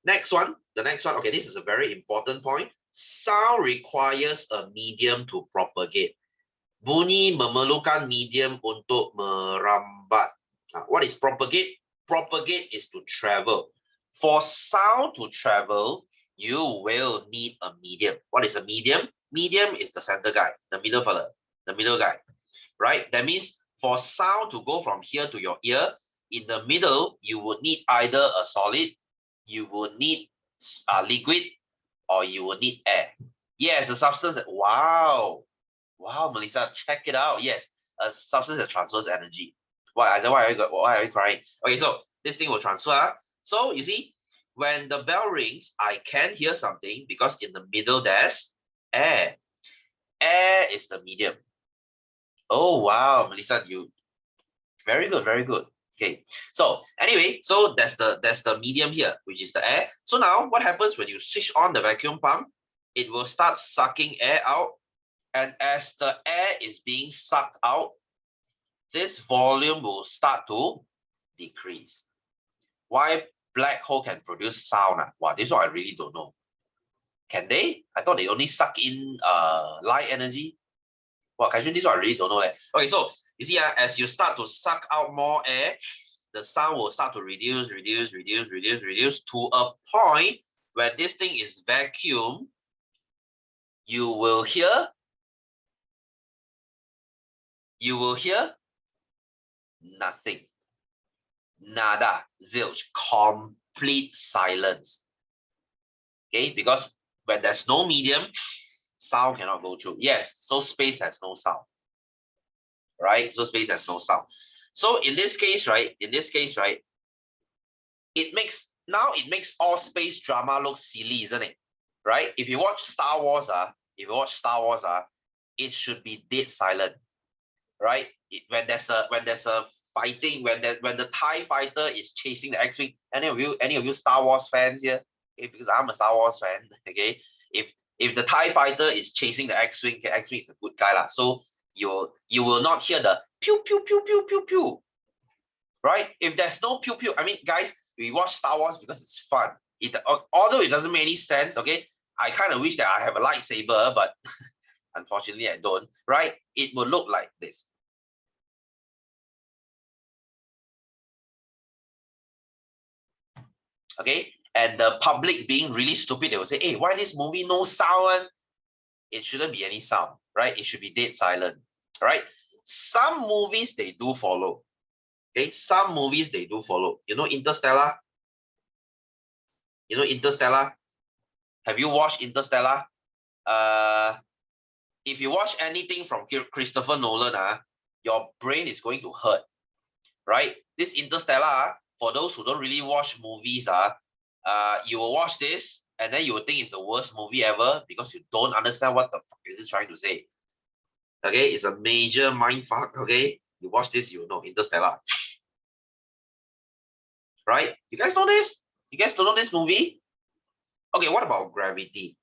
the next one, okay, this is a very important point. Sound requires a medium to propagate. Bunyi memerlukan medium untuk merambat. What is propagate? Propagate is to travel. For sound to travel, you will need a medium. What is a medium? Medium is the center guy, the middle fella, the middle guy, right? That means for sound to go from here to your ear, in the middle, you would need either a solid, you would need liquid, or you would need air. Yes, a substance. Wow, Melissa, check it out. Yes, a substance that transfers energy. Why are you crying? Okay, so this thing will transfer. So you see, when the bell rings, I can hear something because in the middle there's air. Air is the medium. Oh wow, Melissa, you very good, very good. Okay, so anyway, so that's the medium here, which is the air. So now what happens when you switch on the vacuum pump? It will start sucking air out. And as the air is being sucked out, this volume will start to decrease. Why black hole can produce sound? Wow, this one I really don't know. Can they? I thought they only suck in light energy. Well, actually, this one I really don't know. Okay, so you see, as you start to suck out more air, the sound will start to reduce to a point where this thing is vacuum. You will hear nothing. Nada, zilch, complete silence. Okay, because when there's no medium, sound cannot go through. Yes, so space has no sound. Right? So space has no sound. So in this case, right? It makes all space drama look silly, isn't it? Right? If you watch Star Wars, it should be dead silent. Right? When there's a fighting, when the TIE fighter is chasing the X-Wing, any of you Star Wars fans here? Okay, because I'm a Star Wars fan. Okay, if the TIE fighter is chasing the X-Wing, okay, X-Wing is a good guy lah. So you will not hear the pew pew pew pew pew pew. Right? If there's no pew pew, I mean, guys, we watch Star Wars because it's fun. Although it doesn't make any sense. Okay, I kind of wish that I have a lightsaber, but unfortunately I don't, right? It will look like this. Okay, and the public being really stupid, they will say, hey, why this movie no sound? It shouldn't be any sound, right? It should be dead silent, right? Some movies, they do follow. Okay, some movies, they do follow. You know Interstellar? You know Interstellar? Have you watched Interstellar? If you watch anything from Christopher Nolan, your brain is going to hurt, right? This Interstellar, for those who don't really watch movies, you will watch this and then you will think it's the worst movie ever because you don't understand what the fuck is it trying to say. Okay, it's a major mind fuck. Okay, you watch this, you know Interstellar, right? You guys know this? You guys don't know this movie? Okay, what about Gravity?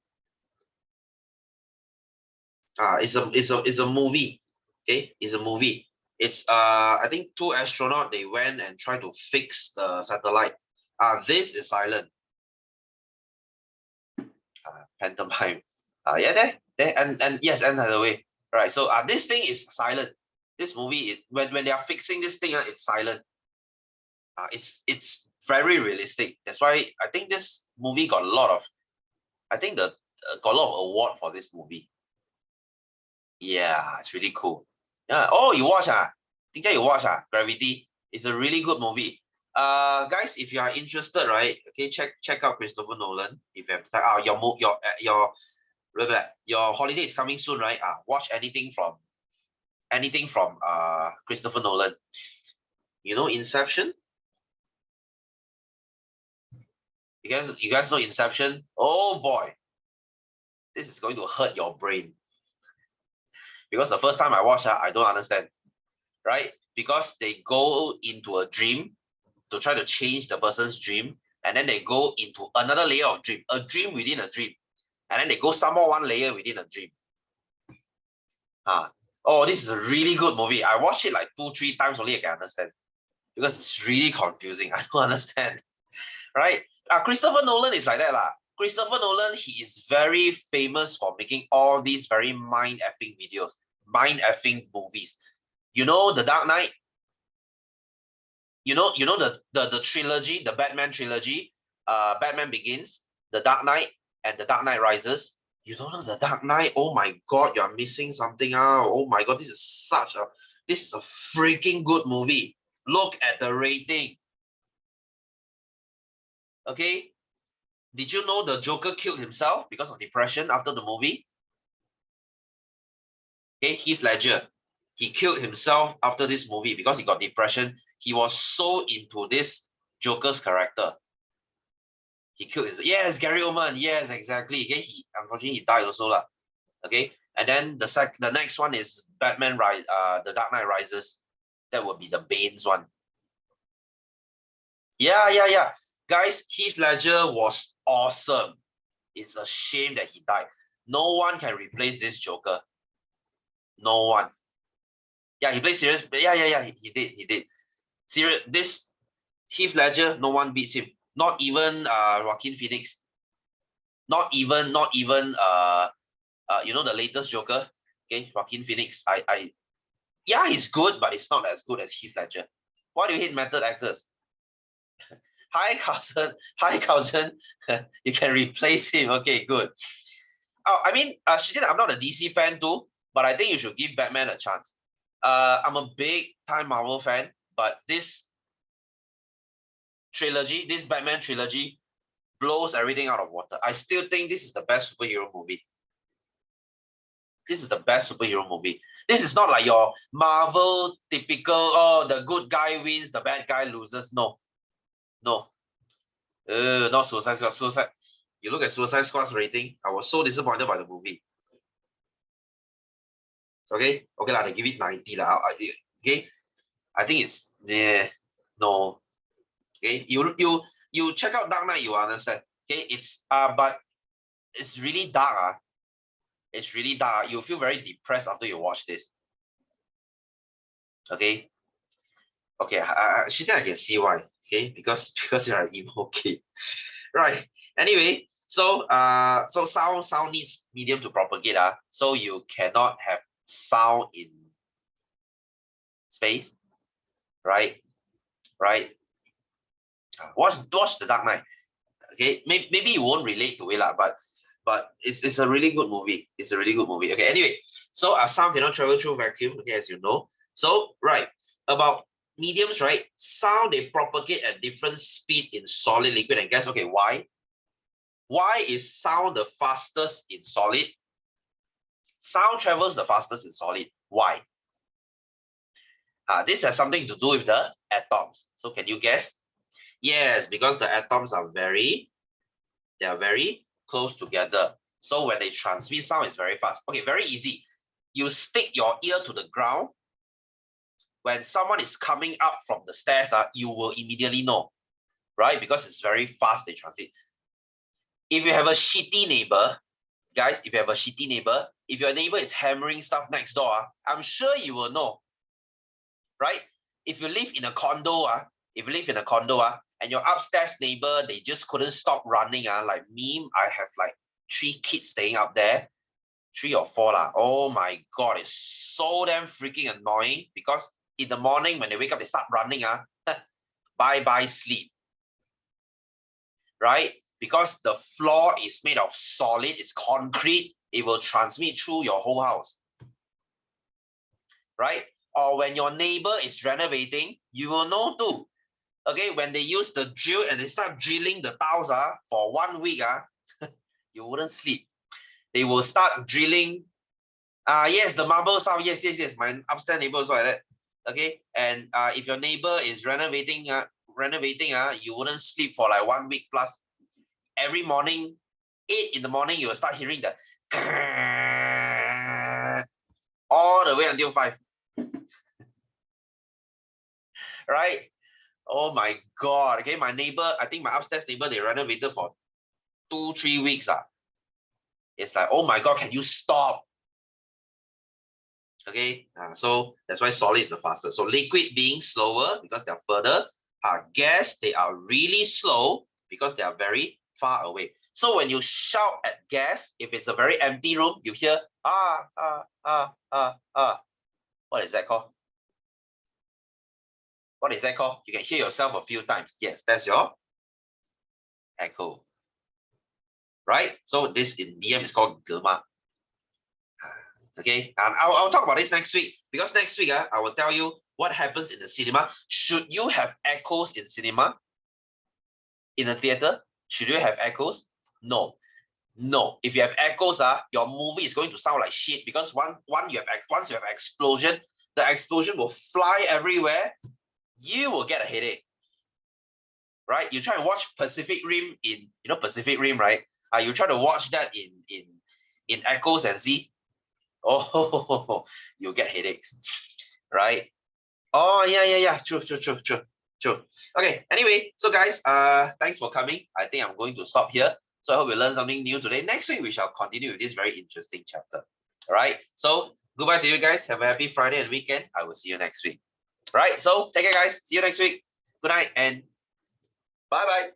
It's a movie. Okay, it's a movie. It's I think two astronauts, they went and tried to fix the satellite. This is silent. Pantomime. Yeah, there, and yes, Anne Hathaway. Right. So this thing is silent. This movie, when they are fixing this thing, it's silent. It's very realistic. That's why I think this movie got a lot of. I think the got a lot of award for this movie. Yeah, it's really cool. Yeah. Oh, you watch think that you watch Gravity. It's a really good movie. Guys, if you are interested, right? Okay, check out Christopher Nolan. If you have time, your holiday is coming soon, right? Watch anything from Christopher Nolan. You know Inception? You guys know Inception? Oh boy, this is going to hurt your brain because the first time I watched I don't understand, right? Because they go into a dream to try to change the person's dream, and then they go into another layer of dream, a dream within a dream, and then they go some more one layer within a dream. Oh, this is a really good movie. I watched it like 2-3 times only I can understand because it's really confusing. I don't understand, right? Christopher Nolan is like that lah. Christopher Nolan, he is very famous for making all these very mind effing videos, mind effing movies. You know The Dark Knight. You know the trilogy, the Batman trilogy, Batman Begins, The Dark Knight, and The Dark Knight Rises. You don't know The Dark Knight? Oh my god, you're missing something out. Oh my god, this is a freaking good movie. Look at the rating. Okay, did you know the Joker killed himself because of depression after the movie? Okay, Heath Ledger, he killed himself after this movie because he got depression. He was so into this Joker's character. He killed himself. Yes, Gary Oldman. Yes, exactly. Okay, unfortunately he died also lah. Okay, and then the next one is The Dark Knight Rises. That would be the Bane's one. Yeah. Guys, Heath Ledger was awesome. It's a shame that he died. No one can replace this Joker. No one. Yeah, he plays serious. Yeah. He did. Serious. This Heath Ledger, no one beats him. Not even Joaquin Phoenix. Not even the latest Joker. Okay, Joaquin Phoenix. Yeah, he's good, but it's not as good as Heath Ledger. Why do you hate method actors? Hi, cousin. Hi, cousin. You can replace him. Okay, good. Oh, I mean, Shijen, I'm not a DC fan too, but I think you should give Batman a chance. I'm a big time Marvel fan, but this Batman trilogy, blows everything out of water. I still think this is the best superhero movie. This is the best superhero movie. This is not like your Marvel typical, oh, the good guy wins, the bad guy loses. No. Not Suicide Squad. You look at Suicide Squad's rating, I was so disappointed by the movie. Okay lah, they give it 90 lah. Okay, I think it's no. Okay, you check out Dark Knight, you understand. Okay, but it's really dark. It's really dark. You feel very depressed after you watch this. Okay. She think I can see why. Okay, because you're an emo kid. Right. Anyway, So so sound needs medium to propagate. So you cannot have sound in space, right? Right? Watch The Dark Knight. Okay, maybe you won't relate to it, but it's a really good movie. It's a really good movie. Okay, anyway, so sound cannot travel through vacuum, okay, as you know. So, right, about mediums, right? Sound, they propagate at different speed in solid, liquid, and gas. Okay, why? Why is sound the fastest in solid? Sound travels the fastest in solid. Why? This has something to do with the atoms. So can you guess? Yes, because the atoms are very close together. So when they transmit sound, it's very fast. Okay, very easy. You stick your ear to the ground. When someone is coming up from the stairs, you will immediately know, right? Because it's very fast, they transmit. If you have a shitty neighbor, guys, if you have a shitty neighbor, if your neighbor is hammering stuff next door, I'm sure you will know, right? If you live in a condo, and your upstairs neighbor, they just couldn't stop running, like me, I have like 3 kids staying up there, 3 or 4 lah. Oh my god, it's so damn freaking annoying because in the morning when they wake up, they start running, bye sleep, right? Because the floor is made of solid, it's concrete, it will transmit through your whole house, right? Or when your neighbor is renovating, you will know too. Okay, when they use the drill and they start drilling the tiles for 1 week, you wouldn't sleep. They will start drilling. Yes, the marble sound. Yes. My upstairs neighbor also like that. Okay, and if your neighbor is renovating, you wouldn't sleep for like 1 week plus. Every morning, 8 in the morning, you will start hearing the all the way until 5. Right? Oh my god. Okay, my neighbor, I think my upstairs neighbor, they renovated for 2-3 weeks. It's like, oh my god, can you stop? Okay, so that's why solid is the fastest. So liquid being slower because they're further. Gas, they are really slow because they are very far away. So when you shout at gas, if it's a very empty room, you hear What is that called? What is that called? You can hear yourself a few times. Yes, that's your echo. Right? So this in DM is called Gema. Okay, and I'll talk about this next week because next week I will tell you what happens in the cinema. Should you have echoes in cinema? In a theater, should you have echoes? No. If you have echoes, your movie is going to sound like shit because once you have explosion, the explosion will fly everywhere. You will get a headache. Right? You try and watch Pacific Rim in Pacific Rim, right? You try to watch that in echoes and see. Oh, you'll get headaches, right? Oh, yeah. True. Okay, anyway, so guys, thanks for coming. I think I'm going to stop here. So I hope you learned something new today. Next week, we shall continue with this very interesting chapter. All right, so goodbye to you guys. Have a happy Friday and weekend. I will see you next week. All right, so take care, guys. See you next week. Good night and bye-bye.